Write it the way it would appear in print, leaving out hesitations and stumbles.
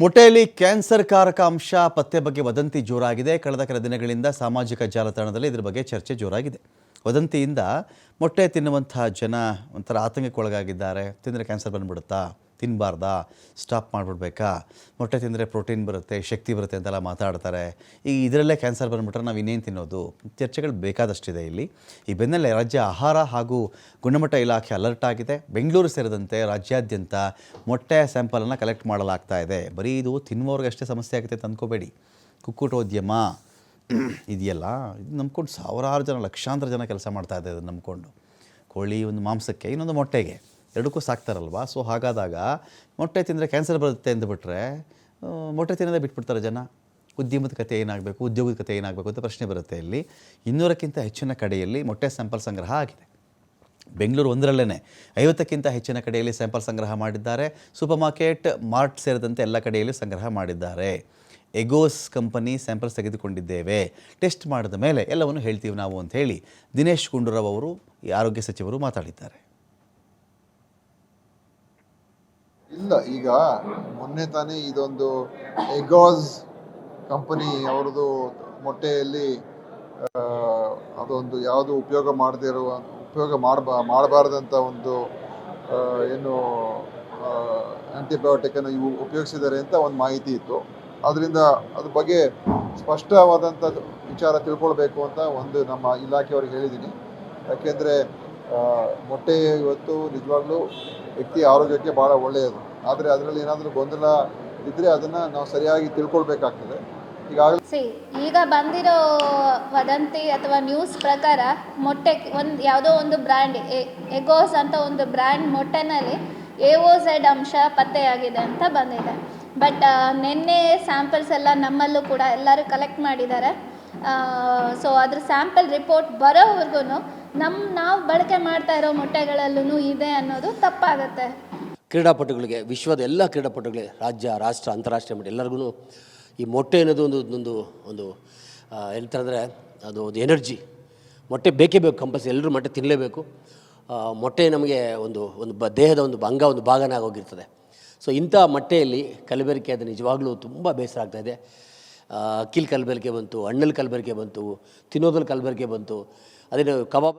ಮೊಟ್ಟೆಯಲ್ಲಿ cancer ಕಾರಕ ಅಂಶ ಪತ್ತೆ ಬಗ್ಗೆ ವದಂತಿ ಜೋರಾಗಿದೆ. ಕಳೆದ ಕೆಲ ದಿನಗಳಿಂದ ಸಾಮಾಜಿಕ ಜಾಲತಾಣದಲ್ಲಿ ಇದರ ಬಗ್ಗೆ ಚರ್ಚೆ ಜೋರಾಗಿದೆ. ವದಂತಿಯಿಂದ ಮೊಟ್ಟೆ ತಿನ್ನುವಂತಹ ಜನ ಒಂಥರ ಆತಂಕಕ್ಕೊಳಗಾಗಿದ್ದಾರೆ. ತಿಂದರೆ ಕ್ಯಾನ್ಸರ್ ಬಂದುಬಿಡುತ್ತಾ, ತಿನ್ನಬಾರ್ದಾ, ಸ್ಟಾಪ್ ಮಾಡಿಬಿಡ್ಬೇಕಾ, ಮೊಟ್ಟೆ ತಿಂದರೆ ಪ್ರೋಟೀನ್ ಬರುತ್ತೆ, ಶಕ್ತಿ ಬರುತ್ತೆ ಅಂತೆಲ್ಲ ಮಾತಾಡ್ತಾರೆ. ಈಗ ಇದರಲ್ಲೇ ಕ್ಯಾನ್ಸರ್ ಬಂದುಬಿಟ್ರೆ ನಾವು ಇನ್ನೇನು ತಿನ್ನೋದು? ಚರ್ಚೆಗಳು ಬೇಕಾದಷ್ಟಿದೆ ಇಲ್ಲಿ. ಈ ಬೆನ್ನಲ್ಲೇ ರಾಜ್ಯ ಆಹಾರ ಹಾಗೂ ಗುಣಮಟ್ಟ ಇಲಾಖೆ ಅಲರ್ಟ್ ಆಗಿದೆ. ಬೆಂಗಳೂರು ಸೇರಿದಂತೆ ರಾಜ್ಯಾದ್ಯಂತ ಮೊಟ್ಟೆ ಸ್ಯಾಂಪಲನ್ನು ಕಲೆಕ್ಟ್ ಮಾಡಲಾಗ್ತಾ ಇದೆ. ಬರೀ ಇದು ತಿನ್ನುವವ್ರಿಗಷ್ಟೇ ಸಮಸ್ಯೆ ಆಗುತ್ತೆ ಅಂತ ಅಂದ್ಕೋಬೇಡಿ. ಕುಕ್ಕುಟೋದ್ಯಮ ಇದೆಯಲ್ಲ, ಇದು ನಂಬ್ಕೊಂಡು ಸಾವಿರಾರು ಜನ, ಲಕ್ಷಾಂತರ ಜನ ಕೆಲಸ ಮಾಡ್ತಾ ಇದ್ದಾರೆ. ಇದನ್ನು ನಂಬ್ಕೊಂಡು ಕೋಳಿ ಒಂದು ಮಾಂಸಕ್ಕೆ, ಇನ್ನೊಂದು ಮೊಟ್ಟೆಗೆ, ಎರಡಕ್ಕೂ ಸಾಕ್ತಾರಲ್ವ. ಸೊ ಹಾಗಾದಾಗ ಮೊಟ್ಟೆ ತಿಂದರೆ ಕ್ಯಾನ್ಸರ್ ಬರುತ್ತೆ ಅಂದುಬಿಟ್ರೆ ಮೊಟ್ಟೆ ತಿನ್ನೋದೇ ಬಿಟ್ಬಿಡ್ತಾರೆ ಜನ. ಉದ್ಯಮದ ಕತೆ ಏನಾಗಬೇಕು, ಉದ್ಯೋಗದ ಕತೆ ಏನಾಗಬೇಕು ಅಂತ ಪ್ರಶ್ನೆ ಬರುತ್ತೆ. ಇಲ್ಲಿ 200ಕ್ಕಿಂತ ಹೆಚ್ಚಿನ ಕಡೆಯಲ್ಲಿ ಮೊಟ್ಟೆ ಸ್ಯಾಂಪಲ್ ಸಂಗ್ರಹ ಆಗಿದೆ. ಬೆಂಗಳೂರು ಒಂದರಲ್ಲೇ 50ಕ್ಕಿಂತ ಹೆಚ್ಚಿನ ಕಡೆಯಲ್ಲಿ ಸ್ಯಾಂಪಲ್ ಸಂಗ್ರಹ ಮಾಡಿದ್ದಾರೆ. ಸೂಪರ್ ಮಾರ್ಕೆಟ್, ಮಾರ್ಟ್ ಸೇರಿದಂತೆ ಎಲ್ಲ ಕಡೆಯಲ್ಲಿ ಸಂಗ್ರಹ ಮಾಡಿದ್ದಾರೆ. ಎಗೋಸ್ ಕಂಪನಿ ಸ್ಯಾಂಪಲ್ಸ್ ತೆಗೆದುಕೊಂಡಿದ್ದೇವೆ, ಟೆಸ್ಟ್ ಮಾಡಿದ ಮೇಲೆ ಎಲ್ಲವನ್ನು ಹೇಳ್ತೀವಿ ನಾವು ಅಂತ ಹೇಳಿ ದಿನೇಶ್ ಗುಂಡೂರಾವ್ ಅವರು, ಈ ಆರೋಗ್ಯ ಸಚಿವರು ಮಾತಾಡಿದ್ದಾರೆ. ಇಲ್ಲ, ಈಗ ಮೊನ್ನೆ ತಾನೇ ಇದೊಂದು ಎಗೋಸ್ ಕಂಪನಿ ಅವ್ರದ್ದು ಮೊಟ್ಟೆಯಲ್ಲಿ ಅದೊಂದು ಯಾವುದು ಉಪಯೋಗ ಮಾಡಬಾರ್ದಂಥ ಒಂದು ಏನು ಆ್ಯಂಟಿಬಯೋಟಿಕನ್ನು ಇವು ಉಪಯೋಗಿಸಿದ್ದಾರೆ ಅಂತ ಒಂದು ಮಾಹಿತಿ ಇತ್ತು. ಅದರಿಂದ ಅದ್ರ ಬಗ್ಗೆ ಸ್ಪಷ್ಟವಾದಂಥ ವಿಚಾರ ತಿಳ್ಕೊಳ್ಬೇಕು ಅಂತ ಒಂದು ನಮ್ಮ ಇಲಾಖೆಯವ್ರಿಗೆ ಹೇಳಿದ್ದೀನಿ. ಯಾಕೆಂದರೆ ಮೊಟ್ಟೆ ಇವತ್ತು ನಿಜವಾಗ್ಲೂ ವ್ಯಕ್ತಿ ಆರೋಗ್ಯಕ್ಕೆ ಭಾಳ ಒಳ್ಳೆಯದು. ಆದರೆ ಅದರಲ್ಲಿ ಏನಾದರೂ ಗೊಂದಲ ಇದ್ದರೆ ಅದನ್ನು ನಾವು ಸರಿಯಾಗಿ ತಿಳ್ಕೊಳ್ಬೇಕಾಗ್ತದೆ. ಈಗ ಬಂದಿರೋ ವದಂತಿ ಅಥವಾ ನ್ಯೂಸ್ ಪ್ರಕಾರ ಮೊಟ್ಟೆ ಯಾವುದೋ ಒಂದು ಬ್ರ್ಯಾಂಡ್ ಎಗೋಸ್ ಅಂತ ಒಂದು ಬ್ರ್ಯಾಂಡ್ ಮೊಟ್ಟೆನಲ್ಲಿ AOZ ಅಂಶ ಪತ್ತೆಯಾಗಿದೆ ಅಂತ ಬಂದಿದೆ. ಬಟ್ ನಿನ್ನೆ ಸ್ಯಾಂಪಲ್ಸ್ ಎಲ್ಲ ನಮ್ಮಲ್ಲೂ ಕೂಡ ಎಲ್ಲರೂ ಕಲೆಕ್ಟ್ ಮಾಡಿದ್ದಾರೆ. ಸೊ ಅದ್ರ ಸ್ಯಾಂಪಲ್ ರಿಪೋರ್ಟ್ ಬರೋವರೆಗೂ ನಾವು ಬಳಕೆ ಮಾಡ್ತಾ ಇರೋ ಮೊಟ್ಟೆಗಳಲ್ಲೂ ಇದೆ ಅನ್ನೋದು ತಪ್ಪಾಗುತ್ತೆ. ಕ್ರೀಡಾಪಟುಗಳಿಗೆ, ವಿಶ್ವದ ಎಲ್ಲ ಕ್ರೀಡಾಪಟುಗಳಿಗೆ, ರಾಜ್ಯ, ರಾಷ್ಟ್ರ, ಅಂತಾರಾಷ್ಟ್ರೀಯ ಮಟ್ಟ ಎಲ್ಲರಿಗೂ ಈ ಮೊಟ್ಟೆ ಅನ್ನೋದು ಒಂದು ಹೇಳ್ತಾರಂದರೆ ಅದು ಒಂದು ಎನರ್ಜಿ. ಮೊಟ್ಟೆ ಬೇಕೇ ಬೇಕು, ಕಂಪಲ್ಸರಿ ಎಲ್ಲರೂ ಮೊಟ್ಟೆ ತಿನ್ನಲೇಬೇಕು. ಮೊಟ್ಟೆ ನಮಗೆ ಒಂದು ದೇಹದ ಒಂದು ಒಂದು ಭಾಗನೇ ಆಗೋಗಿರ್ತದೆ. ಸೊ ಇಂಥ ಮೊಟ್ಟೆಯಲ್ಲಿ ಕಲಬೆರಕೆ ಅದು ನಿಜವಾಗ್ಲೂ ತುಂಬ ಬೇಸರ ಆಗ್ತಾಯಿದೆ. ಅಕ್ಕಿಲ್ ಕಲಬೆರಕೆ ಬಂತು, ಹಣ್ಣಲ್ಲಿ ಕಲಬೆರಕೆ ಬಂತು, ತಿನ್ನೋದ್ರಲ್ಲಿ ಕಲಬೆರಕೆ ಬಂತು. ಅದೇನು ಕಬಾಬ್